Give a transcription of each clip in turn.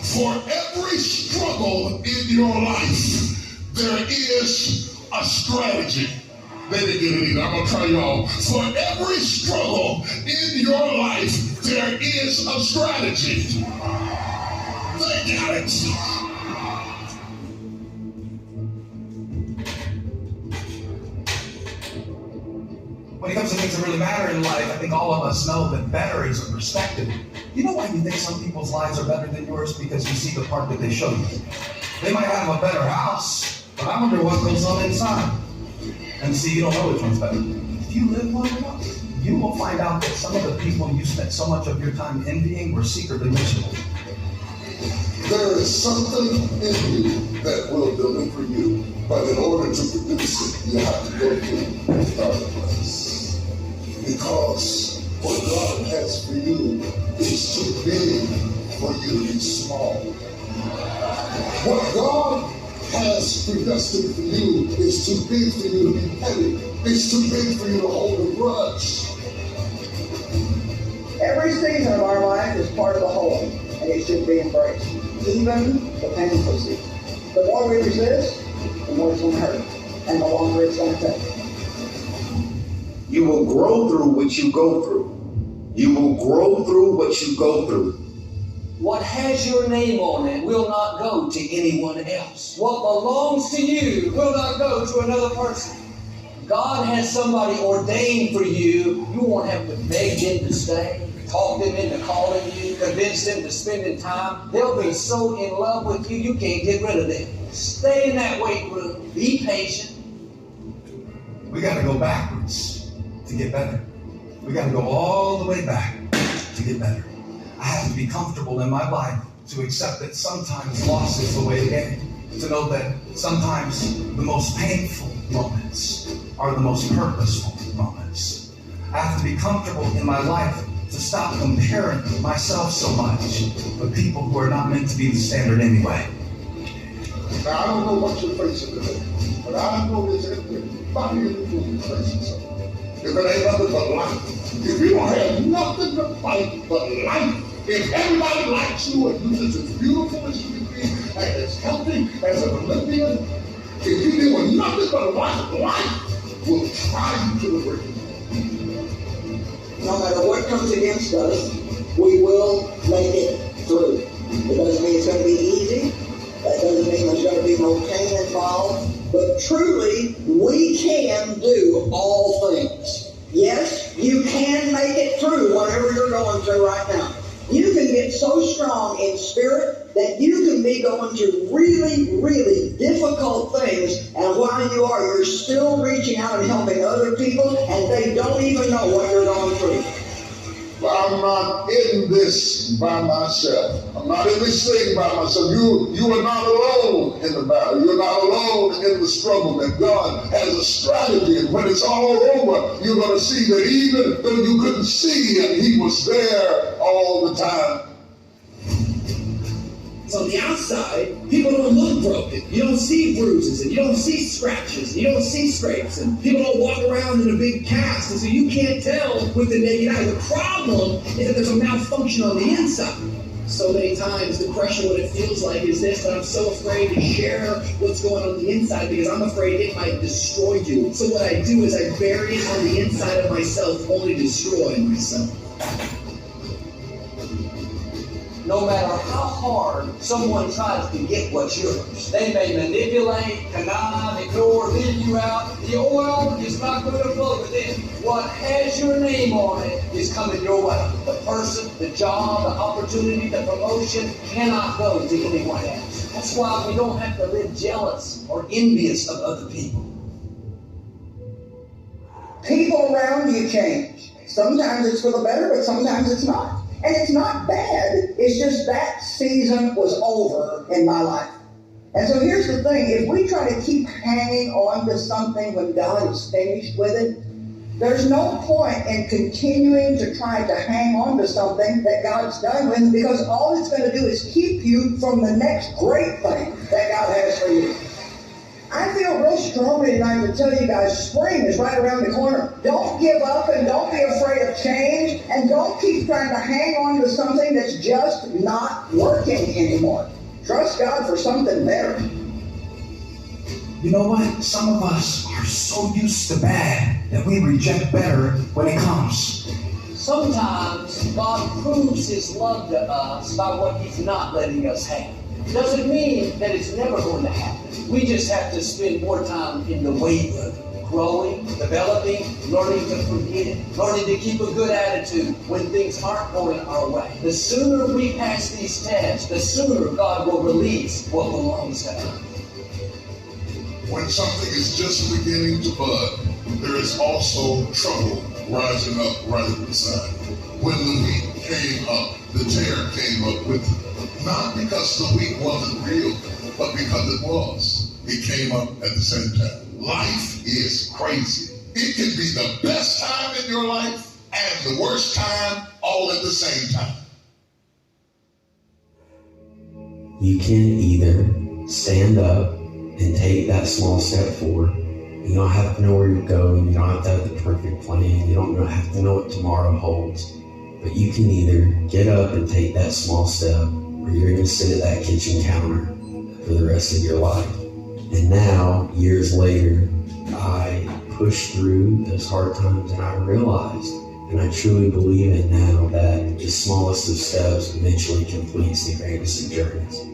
For every struggle in your life, there is a strategy. They didn't get it either. I'm going to try y'all. For every struggle in your life, there is a strategy. They got it. When it comes to things that really matter in life, I think all of us know that better is a perspective. You know why you think some people's lives are better than yours? Because you see the part that they show you. They might have a better house, but I wonder what goes on inside. And see, you don't know which one's better. If you live long enough, you will find out that some of the people you spent so much of your time envying were secretly miserable. There is something in you that will deliver you, but in order to produce it, you have to go through the dark place. Because what God has for you is too big for you to be small. What God has predestined for you is too big for you to be petty. It's too big for you to hold a grudge. Every season of our life is part of the whole, and it should be embraced, even the painful season. The more we resist, the more it's going to hurt, and the longer it's going to take. You will grow through what you go through. You will grow through what you go through. What has your name on it will not go to anyone else. What belongs to you will not go to another person. God has somebody ordained for you. You won't have to beg them to stay, talk them into calling you, convince them to spending time. They'll be so in love with you, you can't get rid of them. Stay in that weight room. Be patient. We got to go backwards to get better. We got to go all the way back to get better. I have to be comfortable in my life to accept that sometimes loss is the way to game. To know that sometimes the most painful moments are the most purposeful moments. I have to be comfortable in my life to stop comparing myself so much with people who are not meant to be the standard anyway. Now, I don't know what you're facing today, but I know there's everybody in the room facing something. If it ain't nothing but life, if you don't have nothing to fight but life, if everybody likes you and you're just as beautiful as you can be, and as healthy as an Olympian, if you deal with nothing but life will try you to the brink. No matter what comes against us, we will make it through. It doesn't mean it's going to be easy. That doesn't mean there's going to be no pain involved. But truly, we can do all things. Yes, you can make it through whatever you're going through right now. You can get so strong in spirit that you can be going through really, really difficult things, and while you are, you're still reaching out and helping other people, and they don't even know what you're going through. I'm not in this by myself. I'm not in this thing by myself. You are not alone in the battle. You're not alone in the struggle. That God has a strategy, and when it's all over, you're going to see that even though you couldn't see Him, He was there all the time. On the outside, people don't look broken. You don't see bruises, and you don't see scratches, and you don't see scrapes, and people don't walk around in a big cast, and so you can't tell with the naked eye. The problem is that there's a malfunction on the inside. So many times the question, what it feels like is this, but I'm so afraid to share what's going on the inside because I'm afraid it might destroy you. So what I do is I bury it on the inside of myself, only destroy myself. No matter how hard someone tries to get what's yours, they may manipulate, connive, ignore, leave you out. The oil is not going to flow within. What has your name on it is coming your way. The person, the job, the opportunity, the promotion cannot go to anyone else. That's why we don't have to live jealous or envious of other people. People around you change. Sometimes it's for the better, but sometimes it's not. And it's not bad, it's just that season was over in my life. And so here's the thing, if we try to keep hanging on to something when God is finished with it, there's no point in continuing to try to hang on to something that God's done with, because all it's going to do is keep you from the next great thing that God has for you. I feel real strongly tonight to tell you guys, spring is right around the corner. Don't give up and don't be afraid of change, and don't keep trying to hang on to something that's just not working anymore. Trust God for something better. You know what? Some of us are so used to bad that we reject better when it comes. Sometimes God proves His love to us by what He's not letting us have. Doesn't mean that it's never going to happen. We just have to spend more time in the wait of it, growing, developing, learning to forget, learning to keep a good attitude when things aren't going our way. The sooner we pass these tests, the sooner God will release what belongs to us. When something is just beginning to bud, there is also trouble rising up right beside it. When the wheat came up, the tear came up with it. Not because the wheat wasn't real, but because it was. It came up at the same time. Life is crazy. It can be the best time in your life and the worst time all at the same time. You can either stand up and take that small step forward. You don't have to know where you're going. You don't have to have the perfect plan. You don't have to know what tomorrow holds. But you can either get up and take that small step, or you're going to sit at that kitchen counter for the rest of your life. And now, years later, I pushed through those hard times, and I realized, and I truly believe it now, that the smallest of steps eventually completes the greatest of journeys.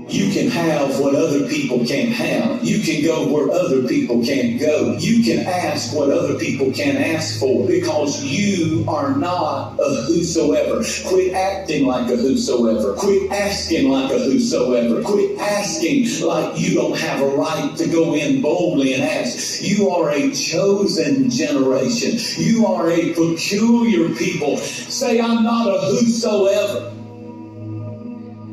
You can have what other people can't have. You can go where other people can't go. You can ask what other people can't ask for, because you are not a whosoever. Quit acting like a whosoever. Quit asking like a whosoever. Quit asking like you don't have a right to go in boldly and ask. You are a chosen generation. You are a peculiar people. Say, I'm not a whosoever.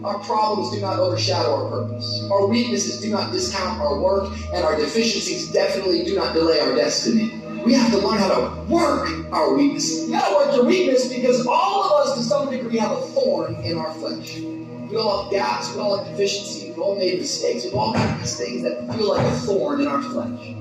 Our problems do not overshadow our purpose. Our weaknesses do not discount our work, and our deficiencies definitely do not delay our destiny. We have to learn how to work our weakness. You gotta work your weakness, because all of us to some degree have a thorn in our flesh. We all have gaps, we all have deficiencies, we all made mistakes, we've all got these things that feel like a thorn in our flesh.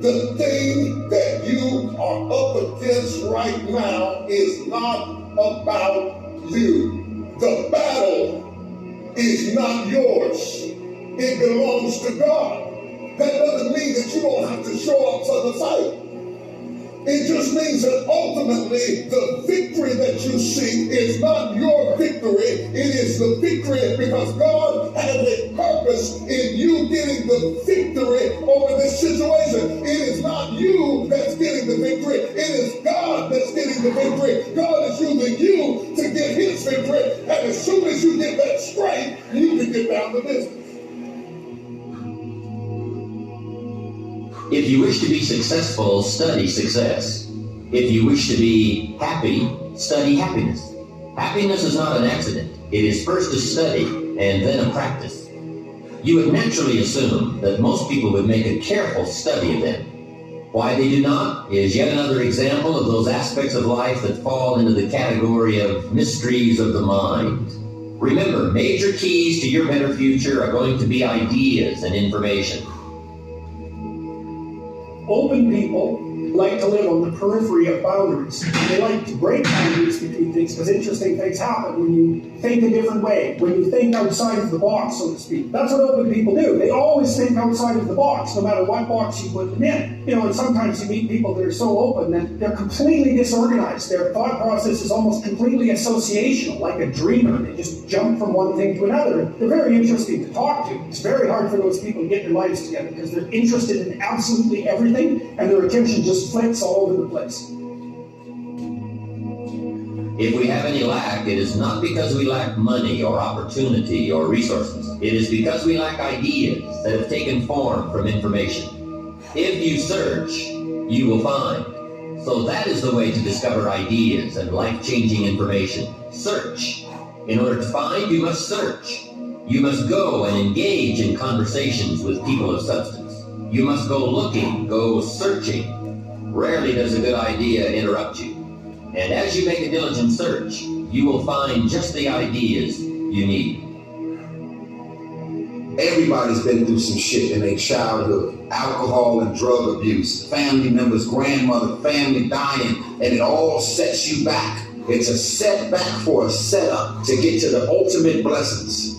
The thing that you are up against right now is not about you. The battle is not yours. It belongs to God. That doesn't mean that you don't have to show up for the fight. It just means that ultimately the victory that you seek is not your victory. It is the victory because God has a purpose in you getting the victory over this situation. It is not you that's getting the victory. It is God that's getting the victory. God is using you to get His victory. And as soon as you get that straight, you can get down to business. If you wish to be successful, study success. If you wish to be happy, study happiness. Happiness is not an accident. It is first a study and then a practice. You would naturally assume that most people would make a careful study of them. Why they do not is yet another example of those aspects of life that fall into the category of mysteries of the mind. Remember, major keys to your better future are going to be ideas and information. Open people like to live on the periphery of boundaries. They like to break boundaries between things because interesting things happen when you think a different way, when you think outside of the box, so to speak. That's what open people do. They always think outside of the box, no matter what box you put them in. You know, and sometimes you meet people that are so open that they're completely disorganized. Their thought process is almost completely associational, like a dreamer. They just jump from one thing to another. They're very interesting to talk to. It's very hard for those people to get their lives together because they're interested in absolutely everything, and their attention just flips all over the place. If we have any lack, it is not because we lack money or opportunity or resources. It is because we lack ideas that have taken form from information. If you search, you will find. So that is the way to discover ideas and life-changing information. Search. In order to find, you must search. You must go and engage in conversations with people of substance. You must go looking, go searching. Rarely does a good idea interrupt you. And as you make a diligent search, you will find just the ideas you need. Everybody's been through some shit in their childhood. Alcohol and drug abuse, family members, grandmother, family dying, and it all sets you back. It's a setback for a setup to get to the ultimate blessings.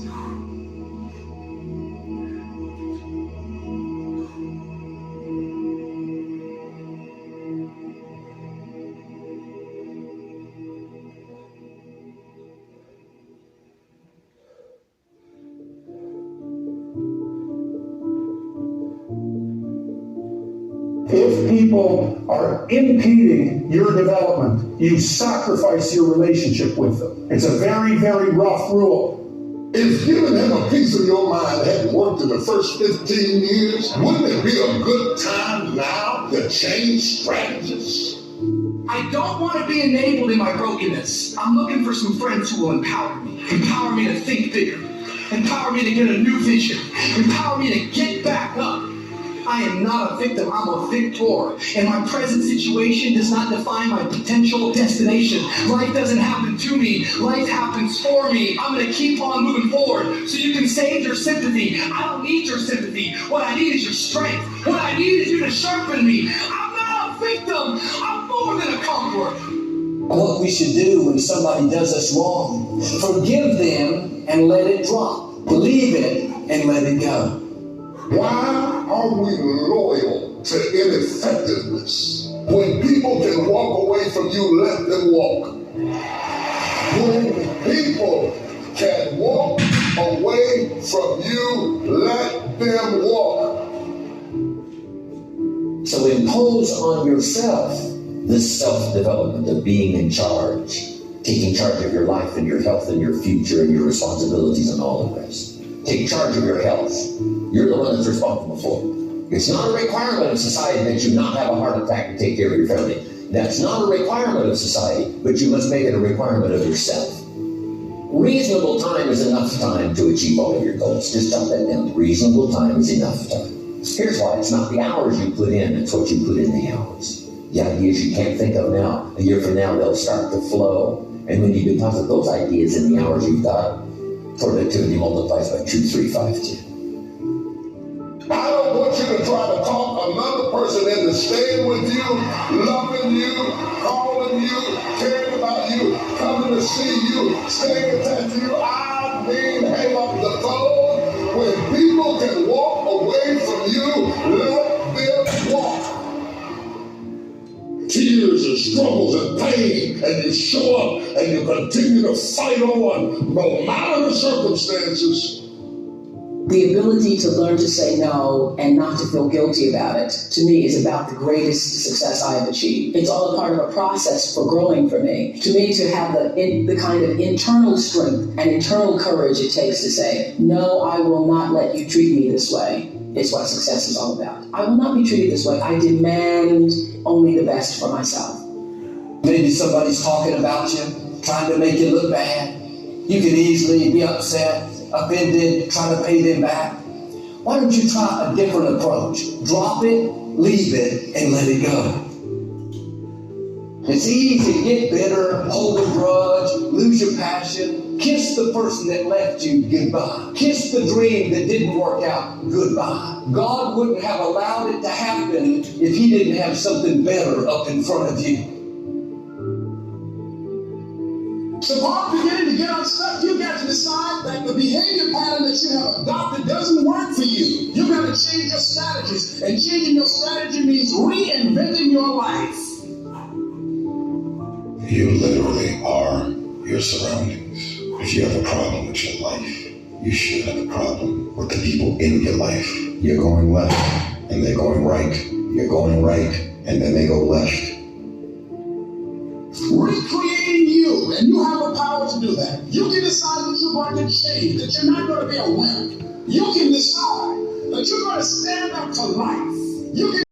If people are impeding your development, you sacrifice your relationship with them. It's a very, very rough rule. If giving him a piece of your mind hadn't worked in the first 15 years, wouldn't it be a good time now to change strategies? I don't want to be enabled in my brokenness. I'm looking for some friends who will empower me to think bigger, empower me to get a new vision, empower me to get back up. I am not a victim, I'm a victor. And my present situation does not define my potential destination. Life doesn't happen to me, life happens for me. I'm gonna keep on moving forward so you can save your sympathy. I don't need your sympathy. What I need is your strength. What I need is you to sharpen me. I'm not a victim, I'm more than a conqueror. What we should do when somebody does us wrong, forgive them and let it drop. Believe it and let it go. Why are we loyal to ineffectiveness? When people can walk away from you, let them walk. When people can walk away from you, let them walk. So impose on yourself this self-development of being in charge, taking charge of your life and your health and your future and your responsibilities and all the rest. Take charge of your health. You're the one that's responsible for it. It's not a requirement of society that you not have a heart attack to take care of your family. That's not a requirement of society, but you must make it a requirement of yourself. Reasonable time is enough time to achieve all of your goals. Just jot that down. Reasonable time is enough time. Here's why. It's not the hours you put in, it's what you put in the hours. The ideas you can't think of now, a year from now, they'll start to flow. And when you deposit those ideas in the hours you've got, productivity multiplies by 2, 3, 5, 10. I don't want you to try to talk another person into staying with you, loving you, calling you, caring about you, coming to see you, staying attached to you. I mean, hang up the phone. When people can walk away from you, let them walk. Tears and struggles and pain, and you show up and you continue to fight on no matter the circumstances. The ability to learn to say no and not to feel guilty about it, to me, is about the greatest success I have achieved. It's all a part of a process for growing for me. To me, to have the kind of internal strength and internal courage it takes to say, no, I will not let you treat me this way, is what success is all about. I will not be treated this way. I demand only the best for myself. Maybe somebody's talking about you, trying to make you look bad. You can easily be upset, offended, try to pay them back. Why don't you try a different approach? Drop it, leave it, and let it go. It's easy to get bitter, hold a grudge, lose your passion. Kiss the person that left you goodbye. Kiss the dream that didn't work out goodbye. God wouldn't have allowed it to happen if He didn't have something better up in front of you. So upon beginning to get unstuck, you got to decide that the behavior pattern that you have adopted doesn't work for you. You got to change your strategies. And changing your strategy means reinventing your life. You literally are your surroundings. If you have a problem with your life, you should have a problem with the people in your life. You're going left, and they're going right. You're going right, and then they go left. Recreating you, and you have the power to do that. You can decide that you're going to change, that you're not going to be a wimp. You can decide that you're going to stand up to life. You can